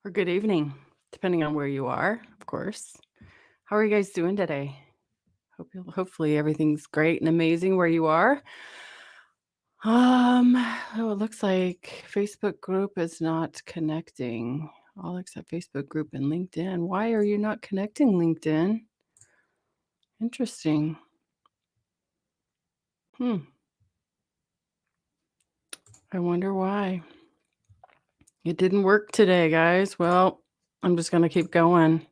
or good evening, depending on where you are, of course. How are you guys doing today? Hopefully everything's great and amazing where you are. Um, oh, it looks like Facebook group is not connecting. All except Facebook group and LinkedIn. Why are you not connecting, LinkedIn? Interesting. Hmm. I wonder why. It didn't work today, guys. Well, I'm just gonna keep going.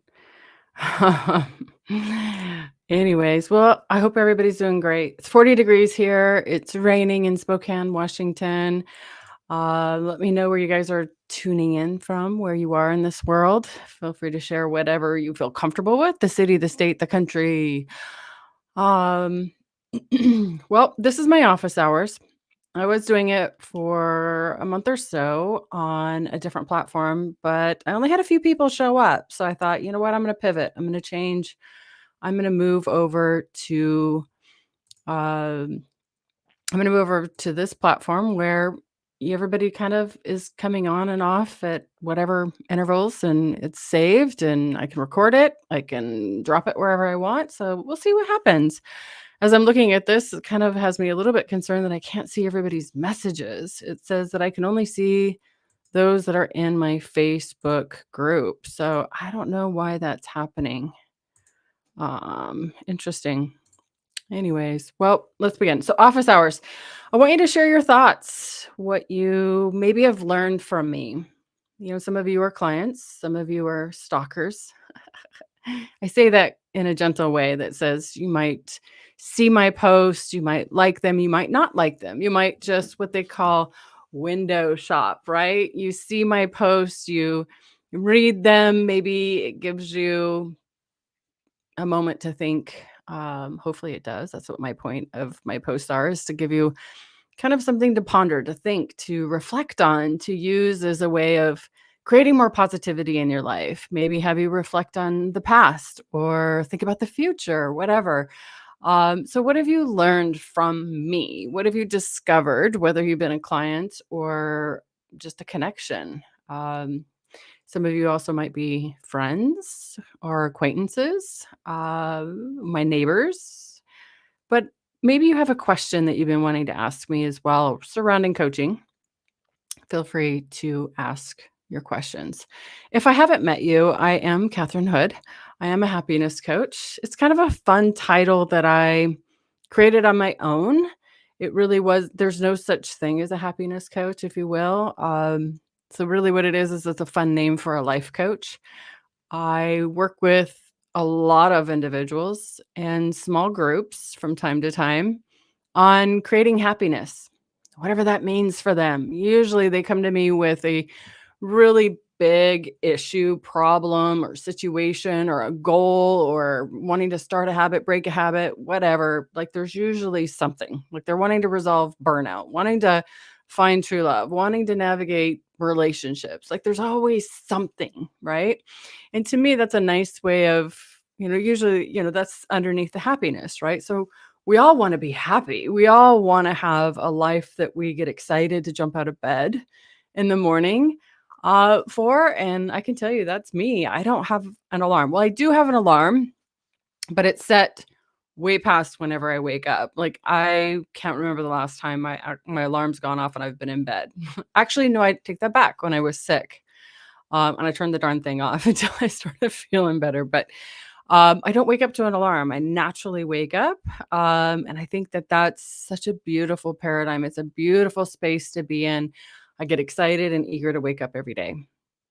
Anyways, well, I hope everybody's doing great. It's 40 degrees here. It's raining in Spokane, Washington. Let me know where you guys are tuning in from, where you are in this world. Feel free to share whatever you feel comfortable with, the city, the state, the country. Um, well, this is my office hours. I was doing it for a month or so on a different platform, but I only had a few people show up. So I thought, you know what? I'm going to pivot. I'm going to change. I'm going to move over to um, I'm going to move over to this platform where everybody kind of is coming on and off at whatever intervals, and it's saved, and I can record it. I can drop it wherever I want. So we'll see what happens. As I'm looking at this, it kind of has me a little bit concerned that I can't see everybody's messages. It says that I can only see those that are in my Facebook group. So I don't know why that's happening. Interesting. Anyways, well, let's begin. So, office hours. I want you to share your thoughts, what you maybe have learned from me. Some of you are clients, some of you are stalkers. I say that in a gentle way that says you might see my posts, you might like them, you might not like them. You might just what they call window shop, right? You see my posts, you read them, maybe it gives you a moment to think. Hopefully it does. That's what my point of my posts are, is to give you kind of something to ponder, to think, to reflect on, to use as a way of creating more positivity in your life. Maybe have you reflect on the past or think about the future, whatever. So, what have you learned from me? What have you discovered, whether you've been a client or just a connection? Some of you also might be friends or acquaintances, my neighbors, but maybe you have a question that you've been wanting to ask me as well surrounding coaching. Feel free to ask your questions. If I haven't met you, I am Catherine Hood. I am a happiness coach. It's kind of a fun title that I created on my own. It really was, there's no such thing as a happiness coach, if you will. So, really, what it is it's a fun name for a life coach. I work with a lot of individuals and small groups from time to time on creating happiness, whatever that means for them. Usually they come to me with a really big issue, problem, or situation, or a goal, or wanting to start a habit, break a habit, whatever. Like there's usually something. Like they're wanting to resolve burnout, wanting to find true love, wanting to navigate relationships. Like there's always something, right? And to me, that's a nice way of, usually, that's underneath the happiness, right? So we all want to be happy. We all want to have a life that we get excited to jump out of bed in the morning for. And I can tell you that's me. I don't have an alarm. Well, I do have an alarm, but it's set way past whenever I wake up. Like I can't remember the last time my alarm's gone off and I've been in bed. Actually, no, I take that back. When I was sick, and I turned the darn thing off until I started feeling better. But I don't wake up to an alarm. I naturally wake up. And I think that that's such a beautiful paradigm. It's a beautiful space to be in. I get excited and eager to wake up every day.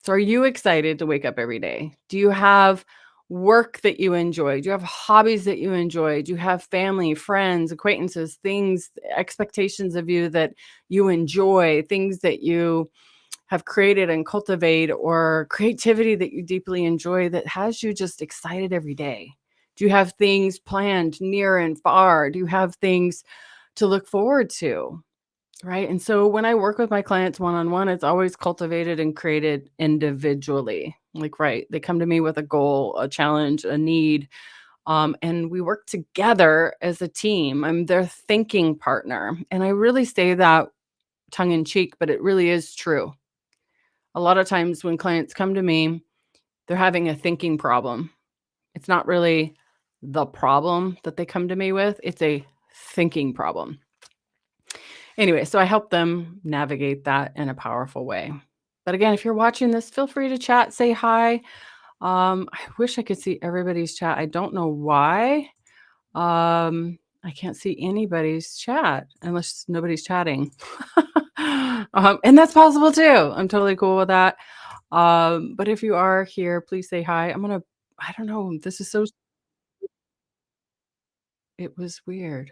So, are you excited to wake up every day? Do you have work that you enjoy? Do you have hobbies that you enjoy? Do you have family, friends, acquaintances, things, expectations of you that you enjoy, things that you have created and cultivate, or creativity that you deeply enjoy that has you just excited every day? Do you have things planned near and far? Do you have things to look forward to? Right. And so when I work with my clients one on one, it's always cultivated and created individually. Like, right. They come to me with a goal, a challenge, a need. And we work together as a team. I'm their thinking partner. And I really say that tongue in cheek, but it really is true. A lot of times when clients come to me, they're having a thinking problem. It's not really the problem that they come to me with, it's a thinking problem. Anyway, so I help them navigate that in a powerful way. But again, if you're watching this, feel free to chat, say hi. I wish I could see everybody's chat. I don't know why. I can't see anybody's chat unless nobody's chatting. And that's possible too. I'm totally cool with that. But if you are here, please say hi. I don't know. This is so, it was weird.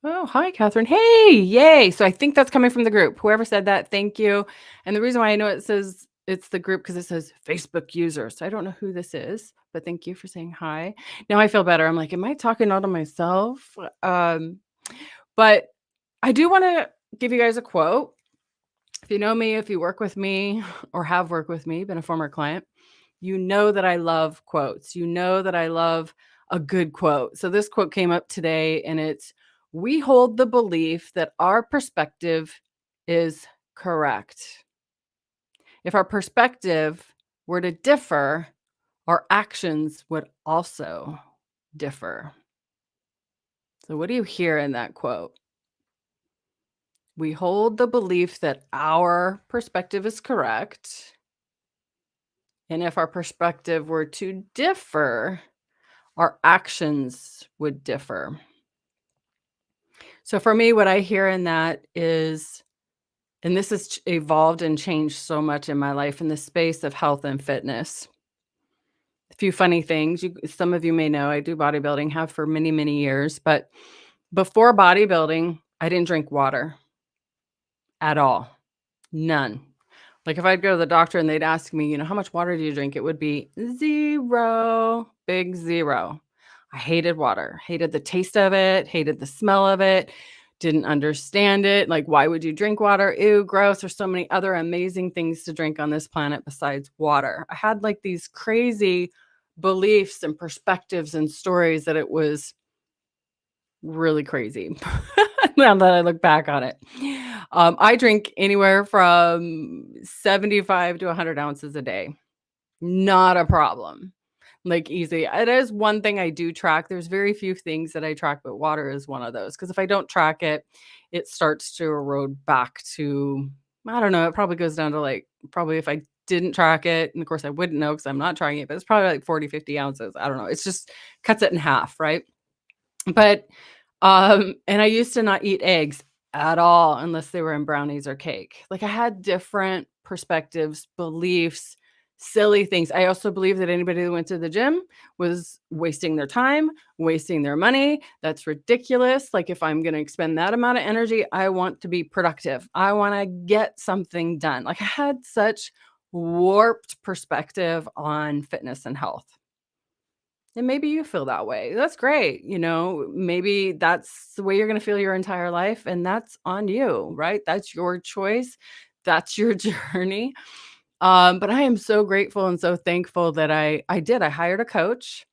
Oh, hi, Catherine. Hey, yay. So I think that's coming from the group. Whoever said that, thank you. And the reason why I know it says it's the group because it says Facebook user. So I don't know who this is, but thank you for saying hi. Now I feel better. I'm like, am I talking all to myself? But I do want to give you guys a quote. If you know me, if you work with me or have worked with me, been a former client, you know that I love quotes. You know that I love a good quote. So this quote came up today and it's, we hold the belief that our perspective is correct. If our perspective were to differ, our actions would also differ. So, what do you hear in that quote? We hold the belief that our perspective is correct. And if our perspective were to differ, our actions would differ. So for me, what I hear in that is, and this has evolved and changed so much in my life in the space of health and fitness. A few funny things. Some of you may know I do bodybuilding, have for many, many years. But before bodybuilding, I didn't drink water at all. None. Like if I'd go to the doctor and they'd ask me, how much water do you drink? It would be zero, big zero. I hated water, hated the taste of it, hated the smell of it, didn't understand it. Like, why would you drink water? Ew, gross. There's so many other amazing things to drink on this planet besides water. I had like these crazy beliefs and perspectives and stories that it was really crazy now that I look back on it. I drink anywhere from 75 to 100 ounces a day. Not a problem. Like easy. It is one thing I do track. There's very few things that I track, but water is one of those. Because if I don't track it, it starts to erode back to, I don't know, it probably goes down to like, probably if I didn't track it, and of course I wouldn't know because I'm not trying it, but it's probably like 40, 50 ounces. I don't know. It's just cuts it in half, right? But and I used to not eat eggs at all unless they were in brownies or cake. Like I had different perspectives, beliefs, silly things. I also believe that anybody that went to the gym was wasting their time, wasting their money. That's ridiculous. Like if I'm going to expend that amount of energy, I want to be productive. I want to get something done. Like I had such warped perspective on fitness and health. And maybe you feel that way. That's great. Maybe that's the way you're going to feel your entire life. And that's on you, right? That's your choice. That's your journey. But I am so grateful and so thankful that I did. I hired a coach,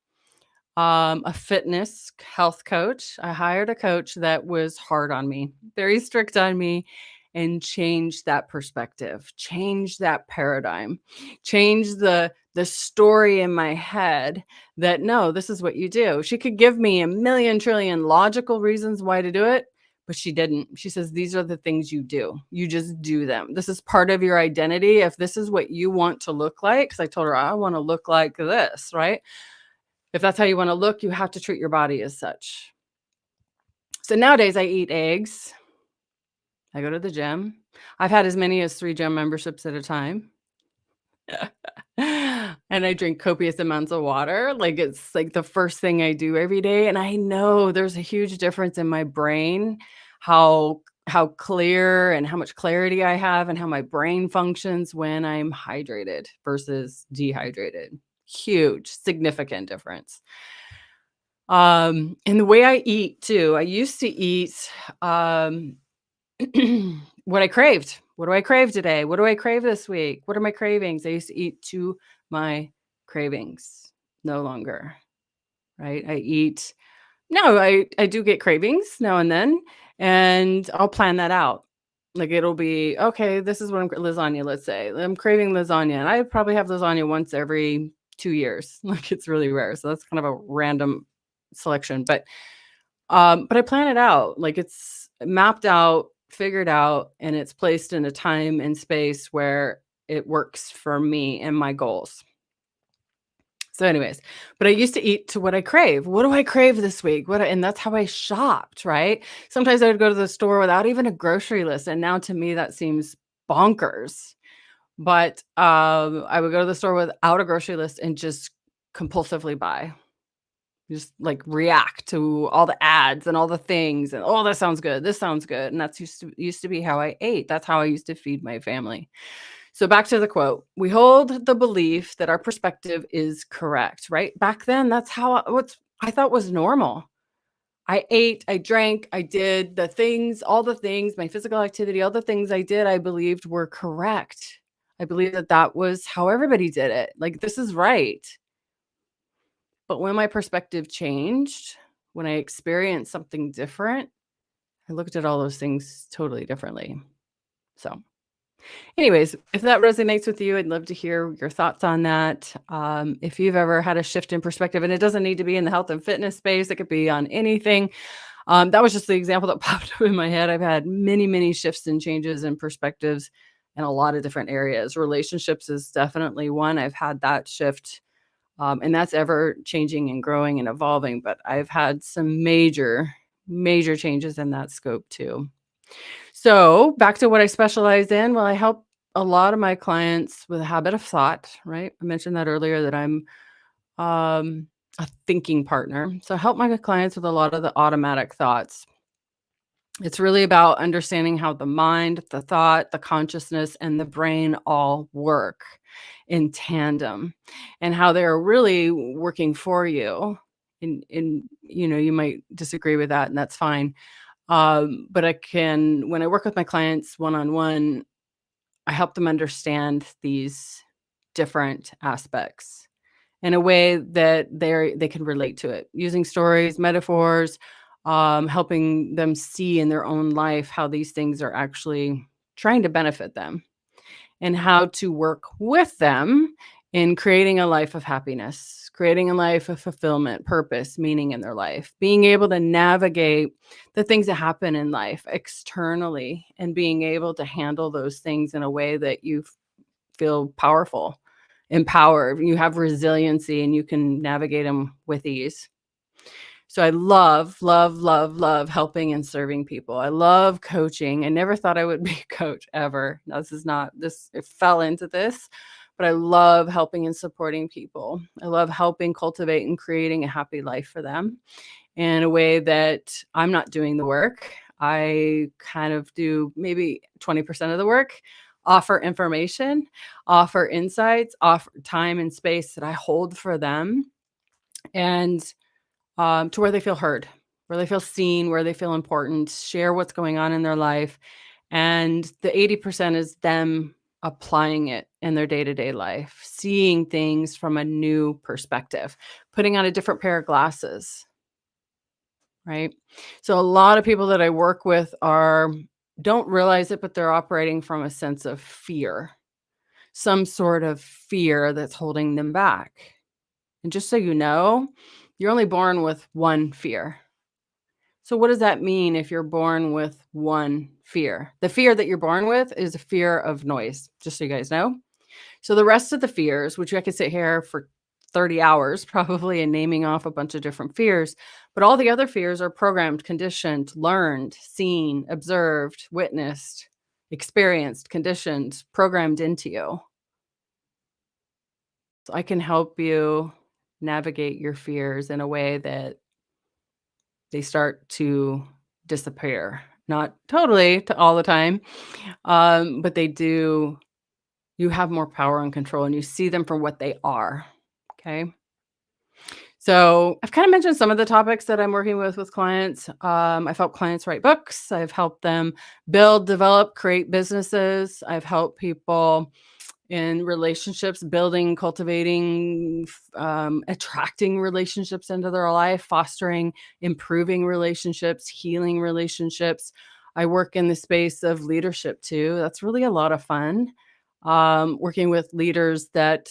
a fitness health coach. I hired a coach that was hard on me, very strict on me, and changed that perspective, changed that paradigm, changed the story in my head that no, this is what you do. She could give me a million trillion logical reasons why to do it, but she didn't. She says, these are the things you do. You just do them. This is part of your identity. If this is what you want to look like, because I told her, I want to look like this, right? If that's how you want to look, you have to treat your body as such. So nowadays I eat eggs. I go to the gym. I've had as many as 3 gym memberships at a time. And I drink copious amounts of water. Like it's like the first thing I do every day. And I know there's a huge difference in my brain, how clear and how much clarity I have and how my brain functions when I'm hydrated versus dehydrated. Huge, significant difference. And the way I eat too, I used to eat what I craved. What do I crave today? What do I crave this week? What are my cravings? I used to eat to my cravings. No longer, right? I do get cravings now and then, and I'll plan that out. Like it'll be, okay, this is what lasagna, let's say. I'm craving lasagna, and I probably have lasagna once every 2 years. Like it's really rare. So that's kind of a random selection. But I plan it out. Like it's mapped out, figured out, and it's placed in a time and space where it works for me and my goals. So anyways, but I used to eat to what I crave. What do I crave this week? And that's how I shopped, right? Sometimes I would go to the store without even a grocery list, and now to me that seems bonkers. But I would go to the store without a grocery list and just compulsively buy. Just like react to all the ads and all the things and, "Oh, that sounds good. This sounds good." And that's used to be how I ate. That's how I used to feed my family. So back to the quote. We hold the belief that our perspective is correct, right? Back then, that's how what's I thought was normal. I ate, I drank, I did the things, all the things, my physical activity, all the things I did, I believed were correct. I believed that that was how everybody did it. Like this is right. But when my perspective changed, when I experienced something different, I looked at all those things totally differently. So anyways, if that resonates with you, I'd love to hear your thoughts on that. If you've ever had a shift in perspective, and it doesn't need to be in the health and fitness space, it could be on anything. That was just the example that popped up in my head. I've had many, many shifts and changes in perspectives in a lot of different areas. Relationships is definitely one. I've had that shift, and that's ever changing and growing and evolving. But I've had some major, major changes in that scope too. So, back to what I specialize in. Well, I help a lot of my clients with a habit of thought, right? I mentioned that earlier that I'm a thinking partner. So, I help my clients with a lot of the automatic thoughts. It's really about understanding how the mind, the thought, the consciousness, and the brain all work in tandem and how they're really working for you. You might disagree with that, and that's fine. But when I work with my clients one on one, I help them understand these different aspects in a way that they can relate to it using stories, metaphors, helping them see in their own life how these things are actually trying to benefit them and how to work with them in creating a life of happiness, creating a life of fulfillment, purpose, meaning in their life, being able to navigate the things that happen in life externally and being able to handle those things in a way that you feel powerful, empowered, you have resiliency, and you can navigate them with ease. So I love, love, love, love helping and serving people. I love coaching. I never thought I would be a coach ever. Now, this is not this, it fell into this, but I love helping and supporting people. I love helping cultivate and creating a happy life for them in a way that I'm not doing the work. I kind of do maybe 20% of the work, offer information, offer insights, offer time and space that I hold for them. And to where they feel heard, where they feel seen, where they feel important, share what's going on in their life. And the 80% is them applying it in their day to day life, seeing things from a new perspective, putting on a different pair of glasses, right? So a lot of people that I work with don't realize it, but they're operating from a sense of fear, some sort of fear that's holding them back. And just so you know, you're only born with one fear. So what does that mean if you're born with one fear? The fear that you're born with is a fear of noise, just so you guys know. So the rest of the fears, which I could sit here for 30 hours probably and naming off a bunch of different fears, but all the other fears are programmed, conditioned, learned, seen, observed, witnessed, experienced, conditioned, programmed into you. So I can help you navigate your fears in a way that they start to disappear. Not totally to all the time, but they do. You have more power and control, and you see them for what they are. Okay. So I've kind of mentioned some of the topics that I'm working with clients. I've helped clients write books. I've helped them build, develop, create businesses. I've helped people in relationships, building, cultivating, attracting relationships into their life, fostering, improving relationships, healing relationships. I work in the space of leadership too. That's really a lot of fun. Working with leaders that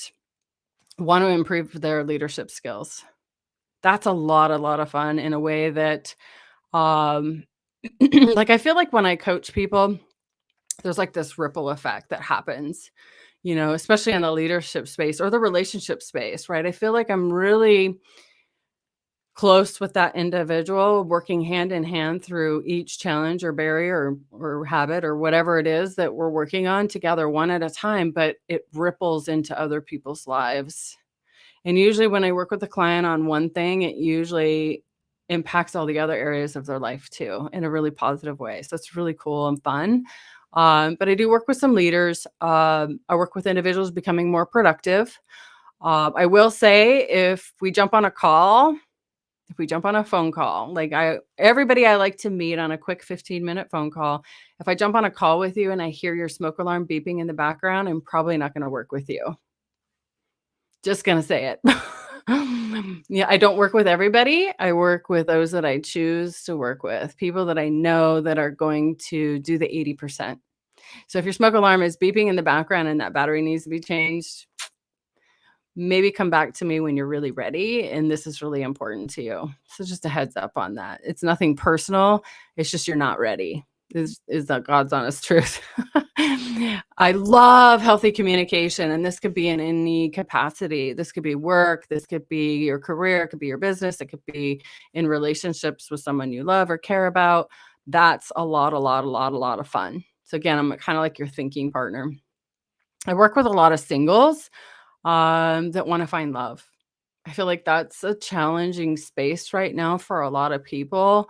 want to improve their leadership skills. That's a lot of fun in a way that, um, like, I feel like when I coach people, there's like this ripple effect that happens, especially in the leadership space or the relationship space, right? I feel like I'm really close with that individual, working hand in hand through each challenge or barrier or habit or whatever it is that we're working on together one at a time, but it ripples into other people's lives. And usually when I work with a client on one thing, it usually impacts all the other areas of their life too in a really positive way. So it's really cool and fun. But I do work with some leaders. I work with individuals becoming more productive. I will say if we jump on a phone call, like everybody I like to meet on a quick 15-minute phone call. If I jump on a call with you and I hear your smoke alarm beeping in the background, I'm probably not going to work with you. Just gonna say it. Yeah, I don't work with everybody. I work with those that I choose to work with, people that I know that are going to do the 80%. So if your smoke alarm is beeping in the background and that battery needs to be changed, maybe come back to me when you're really ready and this is really important to you. So just a heads up on that. It's nothing personal. It's just you're not ready. Is that God's honest truth. I love healthy communication, and this could be in any capacity. This could be work, this could be your career, it could be your business, it could be in relationships with someone you love or care about. That's a lot of fun. So again, I'm kind of like your thinking partner. I work with a lot of singles that want to find love. I feel like that's a challenging space right now for a lot of people,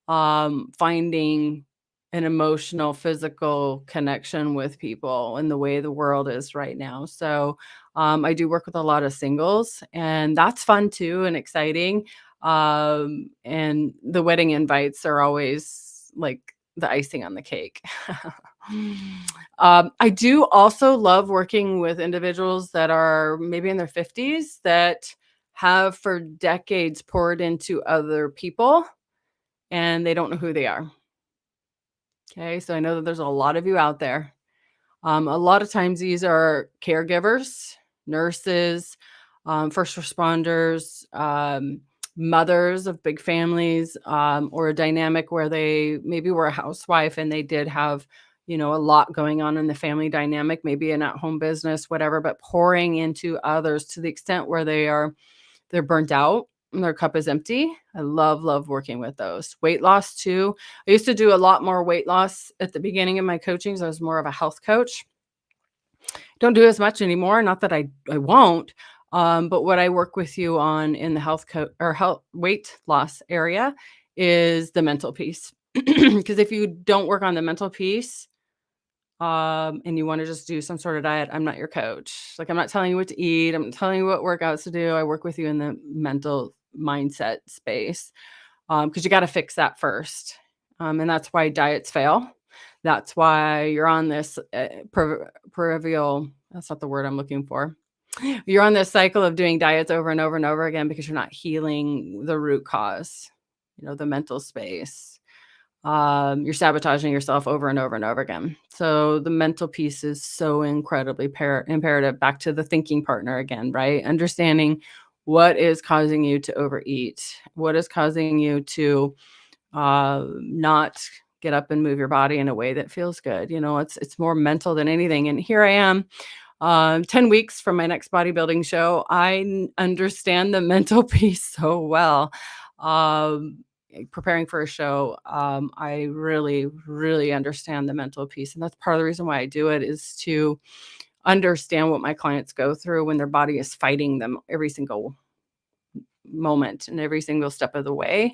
finding an emotional, physical connection with people in the way the world is right now. So, I do work with a lot of singles, and that's fun too and exciting. And the wedding invites are always like the icing on the cake. I do also love working with individuals that are maybe in their 50s that have for decades poured into other people and they don't know who they are. Okay, so I know that there's a lot of you out there. A lot of times these are caregivers, nurses, first responders, mothers of big families, or a dynamic where they maybe were a housewife and they did have, a lot going on in the family dynamic, maybe an at-home business, whatever, but pouring into others to the extent where they're burnt out and their cup is empty. I love working with those. Weight loss too. I used to do a lot more weight loss at the beginning of my coachings. I was more of a health coach. Don't do as much anymore. Not that I won't. But what I work with you on in the health weight loss area is the mental piece. Because if you don't work on the mental piece, and you want to just do some sort of diet, I'm not your coach. Like I'm not telling you what to eat. I'm not telling you what workouts to do. I work with you in the mental mindset space. Because you got to fix that first. And that's why diets fail. That's why you're on this peripheral, that's not the word I'm looking for. You're on this cycle of doing diets over and over and over again because you're not healing the root cause, the mental space. You're sabotaging yourself over and over and over again. So the mental piece is so incredibly imperative. Back to the thinking partner again, right? Understanding what is causing you to overeat, what is causing you to not get up and move your body in a way that feels good. It's more mental than anything. And here I am, 10 weeks from my next bodybuilding show. I understand the mental piece so well. Preparing for a show, I really, really understand the mental piece. And that's part of the reason why I do it is to understand what my clients go through when their body is fighting them every single moment and every single step of the way.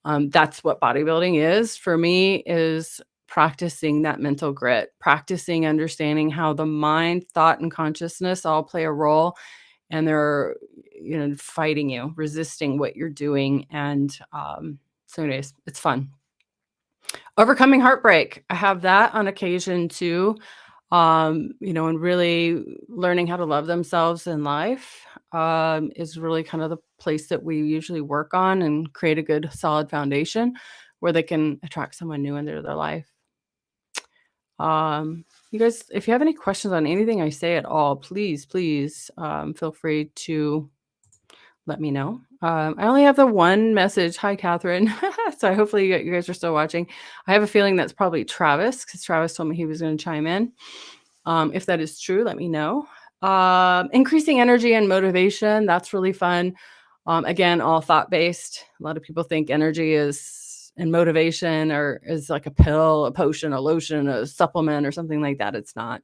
That's what bodybuilding is for me, is practicing that mental grit, practicing understanding how the mind, thought, and consciousness all play a role, and they're, fighting you, resisting what you're doing. And so anyways, it's fun. Overcoming heartbreak. I have that on occasion too. And really learning how to love themselves in life is really kind of the place that we usually work on and create a good solid foundation. where they can attract someone new into their life. You guys, if you have any questions on anything I say at all, please, feel free to let me know. I only have the one message. Hi, Catherine. So hopefully you guys are still watching. I have a feeling that's probably Travis because Travis told me he was going to chime in. If that is true, let me know. Increasing energy and motivation. That's really fun. Again, all thought based. A lot of people think energy is and motivation or is like a pill, a potion, a lotion, a supplement, or something like that. It's not.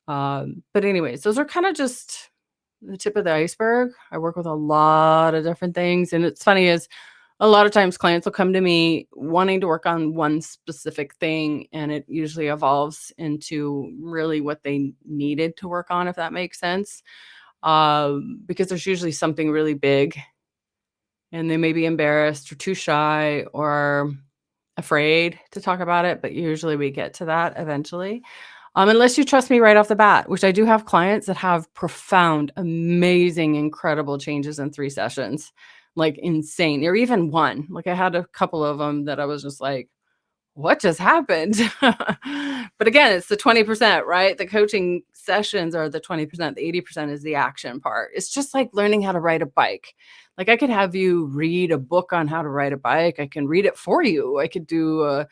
But anyways, those are kind of just the tip of the iceberg. I work with a lot of different things. And it's funny is a lot of times clients will come to me wanting to work on one specific thing, and it usually evolves into really what they needed to work on, if that makes sense. Because there's usually something really big and they may be embarrassed or too shy or afraid to talk about it, but usually we get to that eventually. Unless you trust me right off the bat, which I do have clients that have profound, amazing, incredible changes in 3 sessions, like insane, or even 1. Like I had a couple of them that I was just like, what just happened? But again, it's the 20%, right? The coaching sessions are the 20%. The 80% is the action part. It's just like learning how to ride a bike. Like I could have you read a book on how to ride a bike. I can read it for you. I could do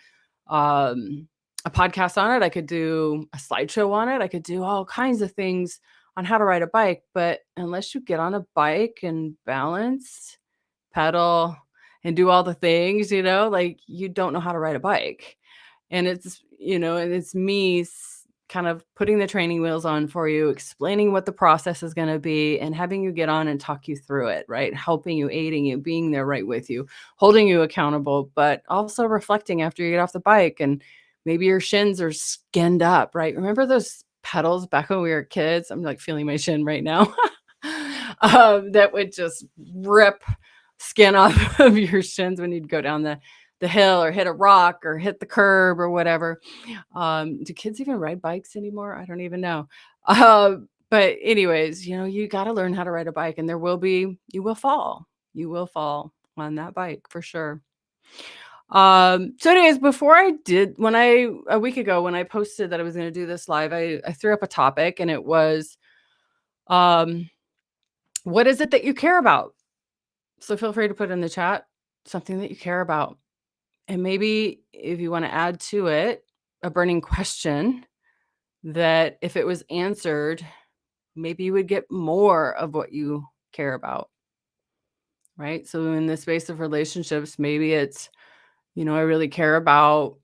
um, a podcast on it. I could do a slideshow on it. I could do all kinds of things on how to ride a bike. But unless you get on a bike and balance, pedal, and do all the things, like you don't know how to ride a bike. And it's me kind of putting the training wheels on for you, explaining what the process is going to be, and having you get on and talk you through it, right? Helping you, aiding you, being there right with you, holding you accountable, but also reflecting after you get off the bike. And maybe your shins are skinned up, right? Remember those pedals back when we were kids? I'm like feeling my shin right now. That would just rip skin off of your shins when you'd go down the hill or hit a rock or hit the curb or whatever. Do kids even ride bikes anymore? I don't even know. But anyways, you got to learn how to ride a bike, and you will fall. You will fall on that bike for sure. So anyways, a week ago when I posted that I was going to do this live, I threw up a topic, and it was, what is it that you care about? So feel free to put in the chat something that you care about. And maybe if you want to add to it a burning question that if it was answered, maybe you would get more of what you care about. Right. So in the space of relationships, maybe it's, I really care about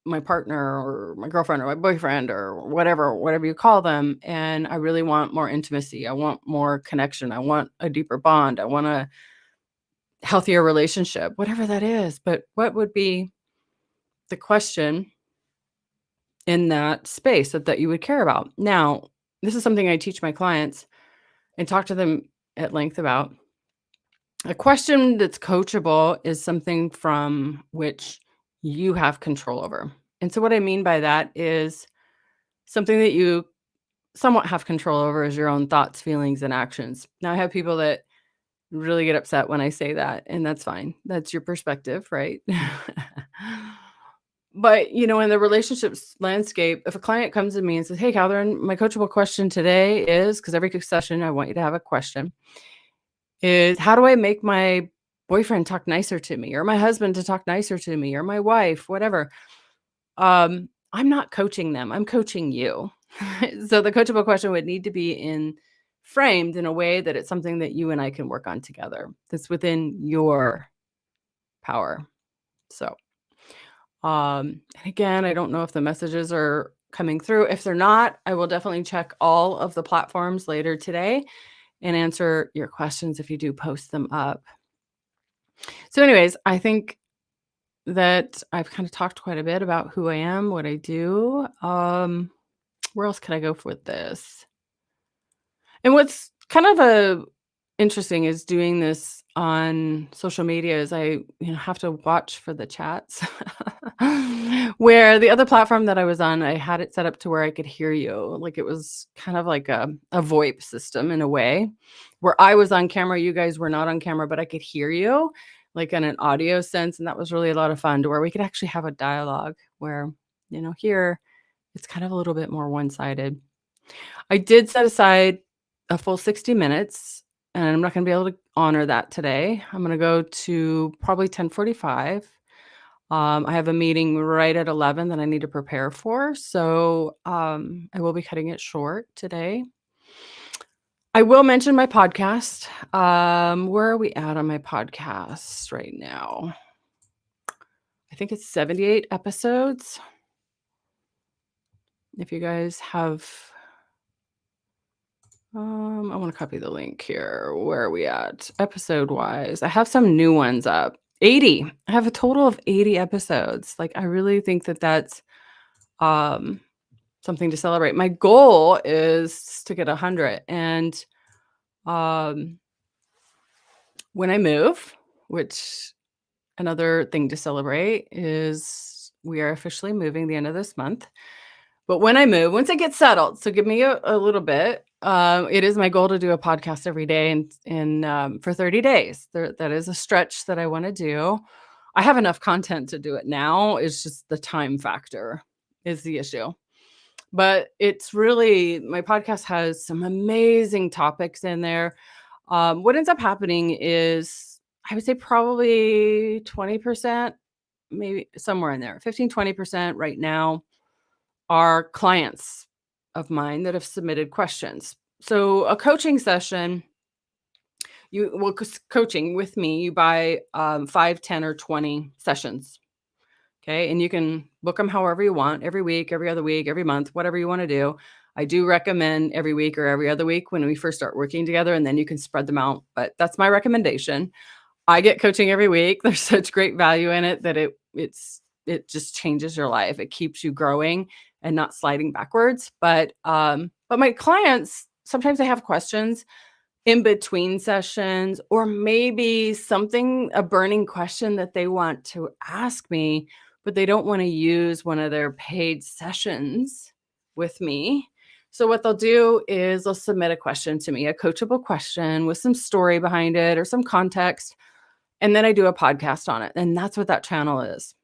my partner or my girlfriend or my boyfriend or whatever you call them. And I really want more intimacy. I want more connection. I want a deeper bond. I want a healthier relationship, whatever that is. But what would be the question in that space that you would care about? Now, this is something I teach my clients and talk to them at length about. A question that's coachable is something from which you have control over. And so what I mean by that is something that you somewhat have control over is your own thoughts, feelings, and actions. Now, I have people that really get upset when I say that, and that's fine. That's your perspective, right? But, in the relationships landscape, if a client comes to me and says, "Hey, Catherine, my coachable question today is," because every session I want you to have a question, is how do I make my boyfriend talk nicer to me or my husband to talk nicer to me or my wife, whatever. I'm not coaching them. I'm coaching you. So the coachable question would need to be framed in a way that it's something that you and I can work on together. That's within your power. So, and again, I don't know if the messages are coming through. If they're not, I will definitely check all of the platforms later today and answer your questions if you do post them up. So anyways, I think that I've kind of talked quite a bit about who I am, what I do. Where else can I go with this? And what's kind of interesting is doing this on social media is I have to watch for the chats. Where the other platform that I was on, I had it set up to where I could hear you. Like it was kind of like a VoIP system in a way where I was on camera, you guys were not on camera, but I could hear you. like in an audio sense. And that was really a lot of fun to where we could actually have a dialogue where, here it's kind of a little bit more one-sided. I did set aside a full 60 minutes, and I'm not gonna be able to honor that today. I'm gonna go to probably 10:45. I have a meeting right at 11 that I need to prepare for, so, I will be cutting it short today. I will mention my podcast. Where are we at on my podcast right now? I think it's 78 episodes. If you guys have I wanna copy the link here. Where are we at episode-wise? I have some new ones up. 80. I have a total of 80 episodes. Like, I really think that that's, um, something to celebrate. My goal is to get 100, and, um, when I move, which another thing to celebrate is we are officially moving the end of this month. But when I move, once I get settled, so give me a little bit. It is my goal to do a podcast every day and for 30 days. That is a stretch that I want to do. I have enough content to do it now. It's just the time factor is the issue. But it's really my podcast has some amazing topics in there. What ends up happening is I would say probably 20%, maybe somewhere in there, 15, 20% right now are clients of mine that have submitted questions. So a coaching session, coaching with me, you buy 5, 10, or 20 sessions. Okay. And you can book them however you want, every week, every other week, every month, whatever you want to do. I do recommend every week or every other week when we first start working together, and then you can spread them out. But that's my recommendation. I get coaching every week. There's such great value in it that it just changes your life. It keeps you growing and not sliding backwards. But my clients, sometimes they have questions in between sessions, or maybe a burning question that they want to ask me, but they don't want to use one of their paid sessions with me. So what they'll do is they'll submit a question to me, a coachable question with some story behind it or some context, and then I do a podcast on it, and that's what that channel is.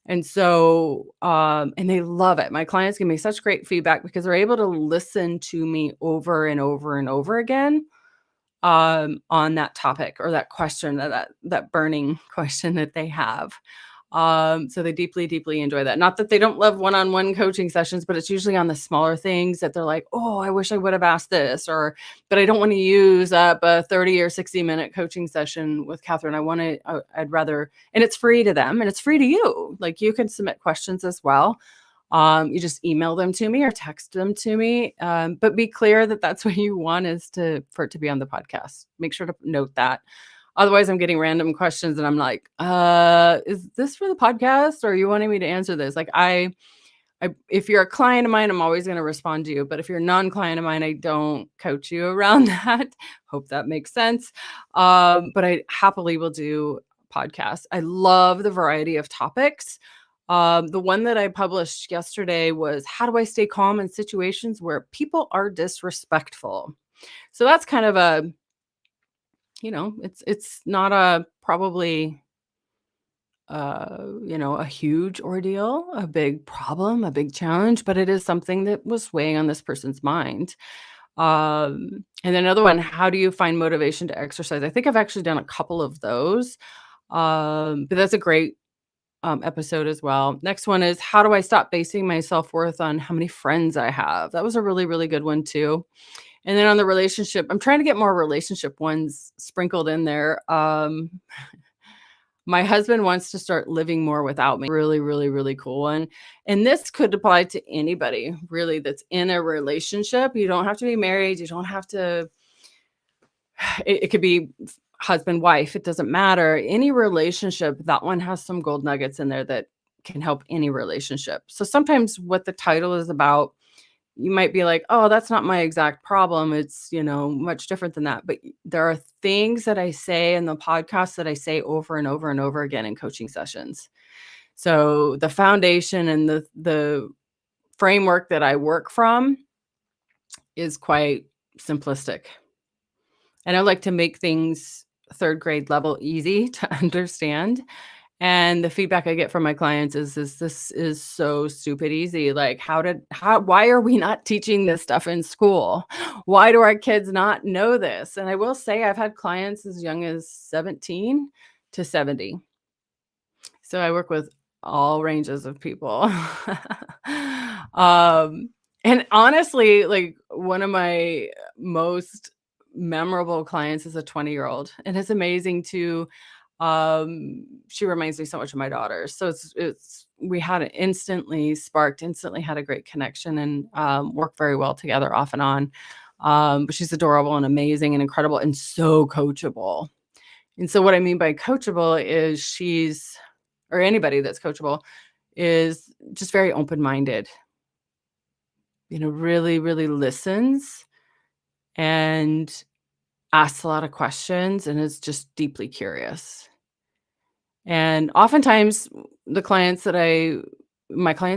And so, and they love it. My clients give me such great feedback because they're able to listen to me over and over and over again, on that topic or that question, that burning question that they have. So they deeply, deeply enjoy that. Not that they don't love one-on-one coaching sessions, but it's usually on the smaller things that they're like, "Oh, I wish I would have asked this," or, "But I don't want to use up a 30 or 60-minute coaching session with Catherine. I'd rather," and it's free to them and it's free to you. Like, you can submit questions as well. You just email them to me or text them to me. But be clear that that's what you want is for it to be on the podcast. Make sure to note that. Otherwise, I'm getting random questions and I'm like, is this for the podcast or are you wanting me to answer this? Like if you're a client of mine, I'm always going to respond to you. But if you're a non-client of mine, I don't coach you around that. Hope that makes sense. But I happily will do podcasts. I love the variety of topics. The one that I published yesterday was how do I stay calm in situations where people are disrespectful? So that's kind of it's not a probably a huge ordeal, a big problem, a big challenge, but it is something that was weighing on this person's mind. And then another one, how do you find motivation to exercise? I think I've actually done a couple of those. But that's a great episode as well. Next one is how do I stop basing my self-worth on how many friends I have? That was a really, really good one too. And then on the relationship, I'm trying to get more relationship ones sprinkled in there. My husband wants to start living more without me. Really, really, really cool one. And this could apply to anybody really that's in a relationship. You don't have to be married. You don't have to, it could be husband, wife. It doesn't matter. Any relationship, that one has some gold nuggets in there that can help any relationship. So sometimes what the title is about, you might be like, "Oh, that's not my exact problem. It's, much different than that." But there are things that I say in the podcast that I say over and over and over again in coaching sessions. So the foundation and the framework that I work from is quite simplistic. And I like to make things third grade level easy to understand. And the feedback I get from my clients is this is so stupid easy. Like, why are we not teaching this stuff in school? Why do our kids not know this? And I will say I've had clients as young as 17 to 70. So I work with all ranges of people. um, and honestly, like one of my most memorable clients is a 20-year-old, and it's amazing to she reminds me so much of my daughter. So it's we had it instantly sparked, instantly had a great connection and worked very well together off and on. But she's adorable and amazing and incredible and so coachable. And so what I mean by coachable is or anybody that's coachable is just very open-minded, really, really listens and asks a lot of questions and is just deeply curious. And oftentimes my clients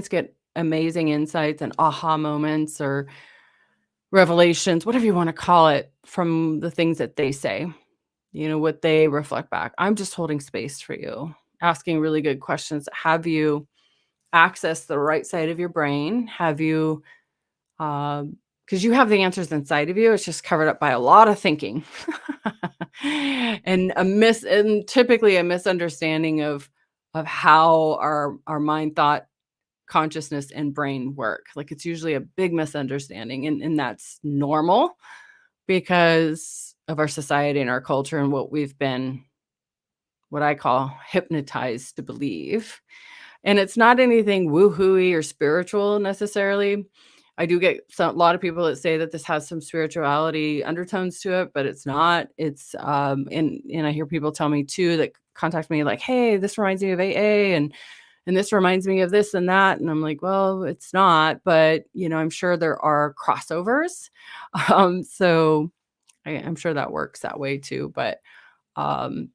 get amazing insights and aha moments or revelations, whatever you want to call it, from the things that they say, what they reflect back. I'm just holding space for you, asking really good questions. Have you accessed the right side of your brain? Have you, because you have the answers inside of you, it's just covered up by a lot of thinking and and typically a misunderstanding of how our mind, thought, consciousness, and brain work. Like it's usually a big misunderstanding, and that's normal because of our society and our culture and what I call hypnotized to believe. And it's not anything woo-hooey or spiritual necessarily. I do get a lot of people that say that this has some spirituality undertones to it, but it's not. It's and I hear people tell me too that contact me like, "Hey, this reminds me of AA and this reminds me of this and that." And I'm like, "Well, it's not, but I'm sure there are crossovers." So I'm sure that works that way too, but um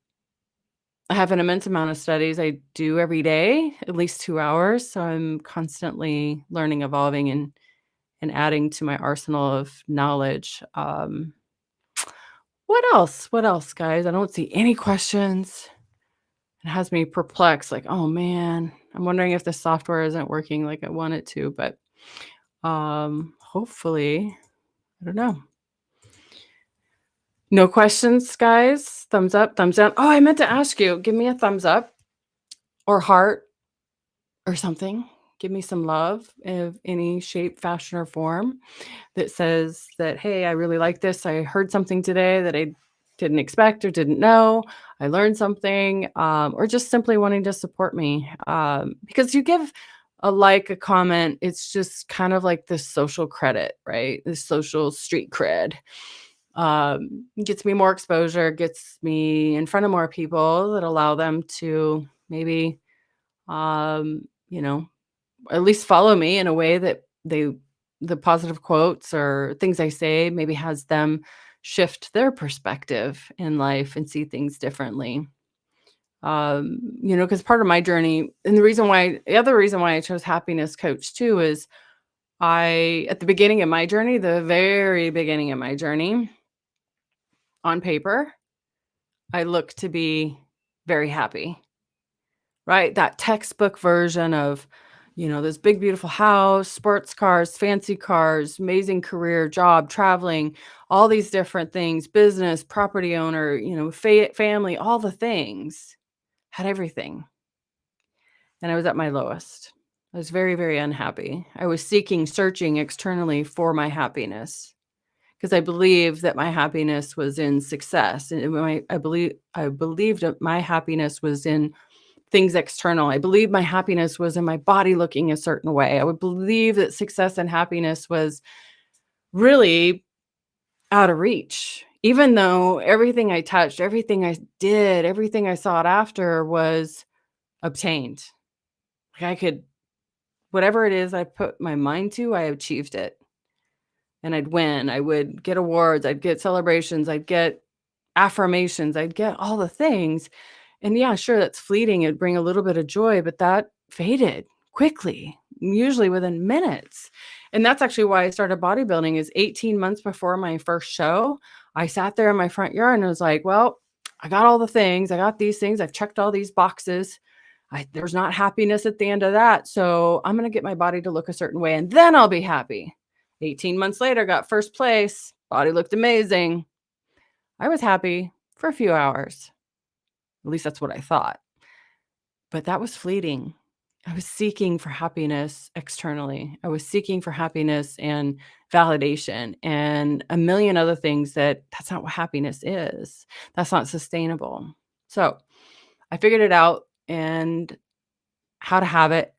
I have an immense amount of studies I do every day, at least 2 hours, so I'm constantly learning, evolving, and adding to my arsenal of knowledge. What else? What else, guys? I don't see any questions. It has me perplexed, like, "Oh, man, I'm wondering if the software isn't working like I want it to," but, hopefully, I don't know. No questions, guys? Thumbs up, thumbs down? Oh, I meant to ask you, give me a thumbs up or heart or something. Give me some love of any shape, fashion, or form that says that, "Hey, I really like this. I heard something today that I didn't expect or didn't know. I learned something," or just simply wanting to support me. Because you give a comment, it's just kind of like this social credit, right? This social street cred. Gets me more exposure, gets me in front of more people that allow them to maybe, um, you know, at least follow me in a way that the positive quotes or things I say maybe has them shift their perspective in life and see things differently. Because part of my journey and the other reason why I chose happiness coach too is at the beginning of my journey, the very beginning of my journey, on paper, I look to be very happy. Right? That textbook version of, this big, beautiful house, sports cars, fancy cars, amazing career, job, traveling, all these different things, business, property owner, family, all the things, had everything. And I was at my lowest. I was very, very unhappy. I was searching externally for my happiness because I believed that my happiness was in success. And I believed that my happiness was in things external. I believe my happiness was in my body looking a certain way. I would believe that success and happiness was really out of reach, even though everything I touched, everything I did, everything I sought after was obtained. Like I could, whatever it is I put my mind to, I achieved it. And I'd win. I would get awards. I'd get celebrations. I'd get affirmations. I'd get all the things. And yeah, sure, that's fleeting. It'd bring a little bit of joy, but that faded quickly, usually within minutes. And that's actually why I started bodybuilding is 18 months before my first show. I sat there in my front yard and I was like, well, I got all the things. I got these things. I've checked all these boxes. There's not happiness at the end of that. So I'm going to get my body to look a certain way and then I'll be happy. 18 months later, got first place. Body looked amazing. I was happy for a few hours. At least that's what I thought. But that was fleeting. I was seeking for happiness externally. I was seeking for happiness and validation and a million other things that's not what happiness is. That's not sustainable. So I figured it out and how to have it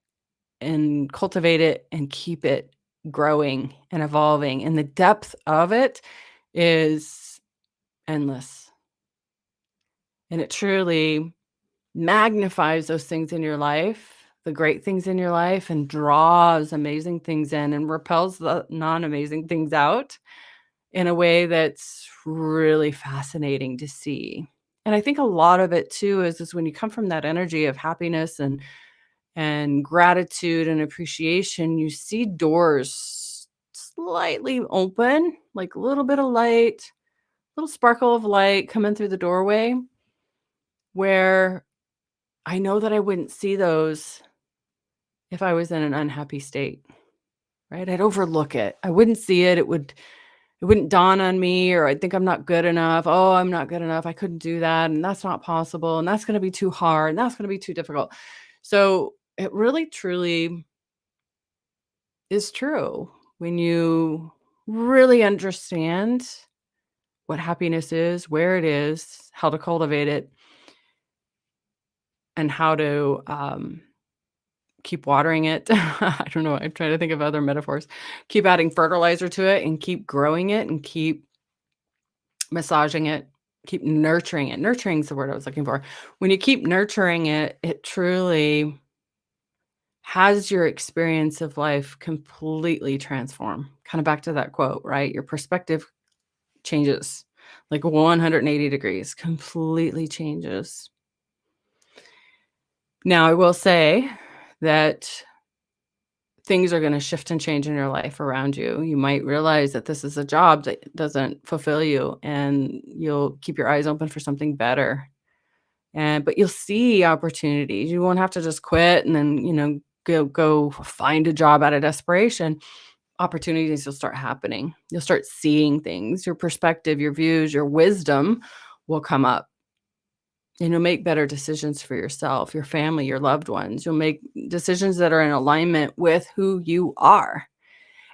and cultivate it and keep it growing and evolving. And the depth of it is endless. And it truly magnifies those things in your life, the great things in your life, and draws amazing things in and repels the non-amazing things out in a way that's really fascinating to see. And I think a lot of it too is when you come from that energy of happiness and gratitude and appreciation, you see doors slightly open, like a little bit of light, little sparkle of light coming through the doorway where I know that I wouldn't see those if I was in an unhappy state, right? I'd overlook it. I wouldn't see it. It wouldn't dawn on me, or I'd think I'm not good enough. Oh, I'm not good enough. I couldn't do that. And that's not possible. And that's going to be too hard. And that's going to be too difficult. So it really, truly is true when you really understand what happiness is, where it is, how to cultivate it, and how to keep watering it. I don't know. I'm trying to think of other metaphors. Keep adding fertilizer to it and keep growing it and keep massaging it, keep nurturing it. Nurturing is the word I was looking for. When you keep nurturing it, it truly has your experience of life completely transform. Kind of back to that quote, right? Your perspective changes like 180 degrees, completely changes. Now, I will say that things are gonna shift and change in your life around you. You might realize that this is a job that doesn't fulfill you, and you'll keep your eyes open for something better. But you'll see opportunities. You won't have to just quit and then, go find a job out of desperation. Opportunities will start happening. You'll start seeing things. Your perspective, your views, your wisdom will come up. And you'll make better decisions for yourself, your family, your loved ones. You'll make decisions that are in alignment with who you are.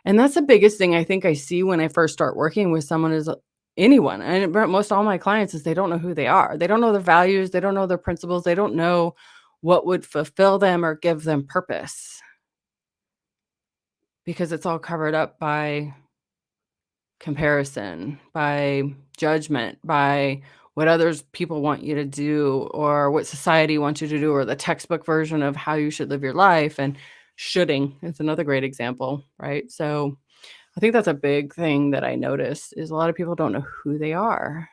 And that's the biggest thing I think I see when I first start working with someone is anyone. And most all my clients is they don't know who they are. They don't know their values. They don't know their principles. They don't know what would fulfill them or give them purpose because it's all covered up by comparison, by judgment, by what others people want you to do or what society wants you to do or the textbook version of how you should live your life and shoulding is another great example, right? So I think that's a big thing that I notice is a lot of people don't know who they are.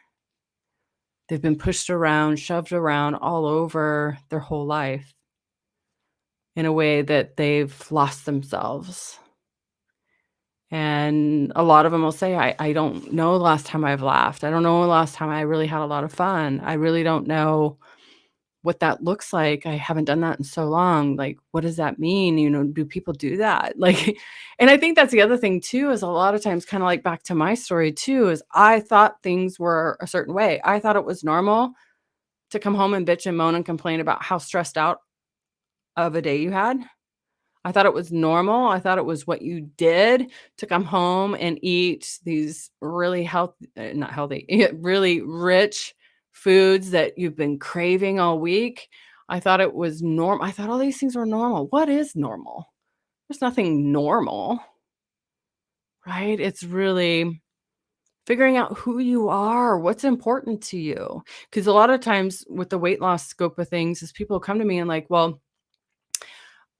They've been pushed around, shoved around all over their whole life in a way that they've lost themselves. And a lot of them will say, I don't know the last time I've laughed. I don't know the last time I really had a lot of fun. I really don't know what that looks like. I haven't done that in so long. Like, what does that mean? Do people do that? Like, and I think that's the other thing too, is a lot of times, kind of like back to my story too, is I thought things were a certain way. I thought it was normal to come home and bitch and moan and complain about how stressed out of a day you had. I thought it was normal. I thought it was what you did to come home and eat these really not healthy, really rich foods that you've been craving all week. I thought it was normal. I thought all these things were normal. What is normal? There's nothing normal, right? It's really figuring out who you are, what's important to you. Because a lot of times with the weight loss scope of things, is people come to me and like, well,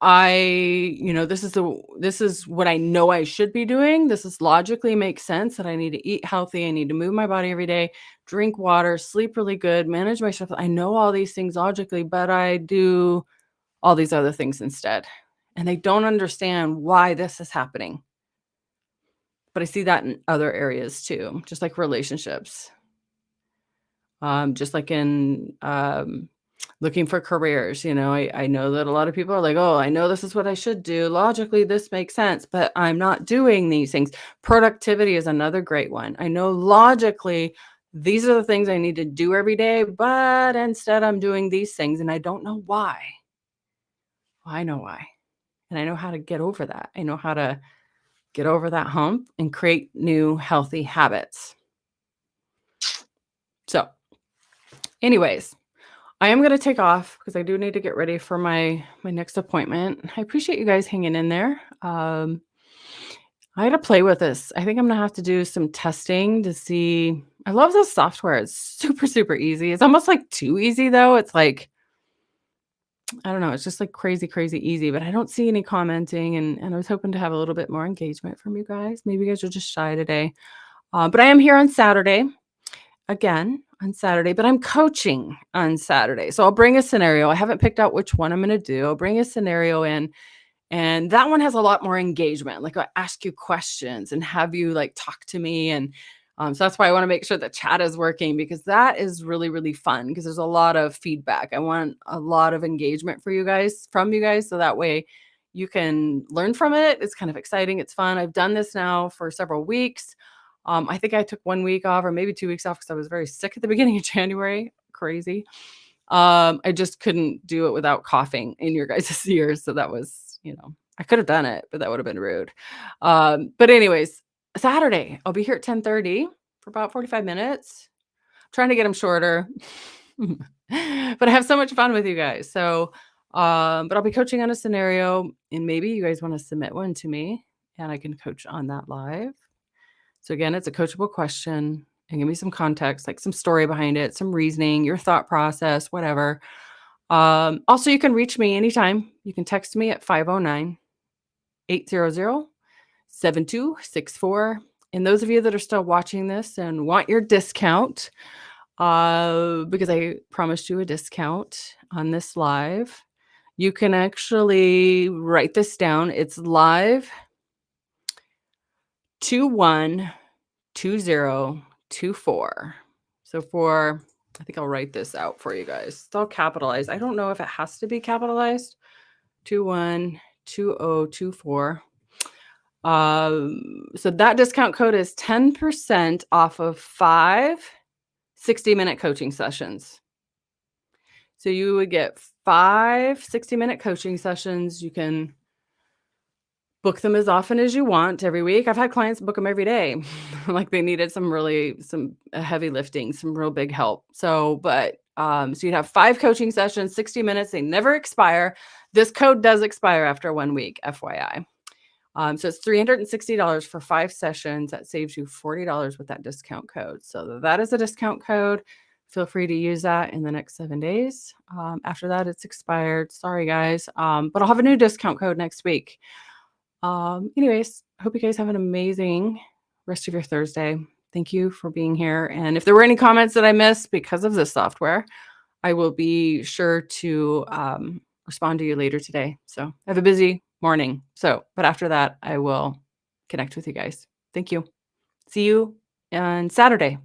this is what I know I should be doing. This is logically makes sense that I need to eat healthy. I need to move my body every day, drink water, sleep really good, manage my stuff. I know all these things logically, but I do all these other things instead. And they don't understand why this is happening. But I see that in other areas too, just like relationships. Just like in looking for careers, I know that a lot of people are like, oh, I know this is what I should do. Logically, this makes sense, but I'm not doing these things. Productivity is another great one. I know logically, these are the things I need to do every day, but instead I'm doing these things and I don't know why. Well, I know why. And I know how to get over that. I know how to get over that hump and create new healthy habits. So, anyways, I am gonna take off because I do need to get ready for my next appointment. I appreciate you guys hanging in there. I gotta play with this. I think I'm gonna have to do some testing to see. I love this software. It's super, super easy. It's almost like too easy though. It's like, I don't know, it's just like crazy, crazy easy, but I don't see any commenting and I was hoping to have a little bit more engagement from you guys. Maybe you guys are just shy today. But I am here on Saturday. Again on Saturday, but I'm coaching on Saturday. So I'll bring a scenario. I haven't picked out which one I'm going to do. I'll bring a scenario in, and that one has a lot more engagement. Like I ask you questions and have you like talk to me. And so that's why I want to make sure the chat is working because that is really, really fun because there's a lot of feedback. I want a lot of engagement for you guys from you guys. So that way you can learn from it. It's kind of exciting. It's fun. I've done this now for several weeks. I think I took 1 week off or maybe 2 weeks off because I was very sick at the beginning of January. Crazy. I just couldn't do it without coughing in your guys' ears. So that was, I could have done it, but that would have been rude. But anyways, Saturday, I'll be here at 10:30 for about 45 minutes. Trying to get them shorter. But I have so much fun with you guys. So, but I'll be coaching on a scenario and maybe you guys want to submit one to me and I can coach on that live. So again, it's a coachable question and give me some context, like some story behind it, some reasoning, your thought process, whatever. Also, you can reach me anytime. You can text me at 509-800-7264. And those of you that are still watching this and want your discount, because I promised you a discount on this live, you can actually write this down. It's live 212024. So I think I'll write this out for you guys. It's all capitalized. I don't know if it has to be capitalized. 212024. So that discount code is 10% off of 5 60-minute coaching sessions. So you would get 5 60-minute coaching sessions. You can book them as often as you want every week. I've had clients book them every day. Like they needed some heavy lifting, some real big help. So you'd have 5 coaching sessions, 60 minutes. They never expire. This code does expire after 1 week, FYI. So it's $360 for 5 sessions. That saves you $40 with that discount code. So that is a discount code. Feel free to use that in the next 7 days. After that, it's expired. Sorry, guys. But I'll have a new discount code next week. Anyways, hope you guys have an amazing rest of your Thursday. Thank you for being here. And if there were any comments that I missed because of this software, I will be sure to respond to you later today. So I have a busy morning. But after that, I will connect with you guys. Thank you. See you on Saturday.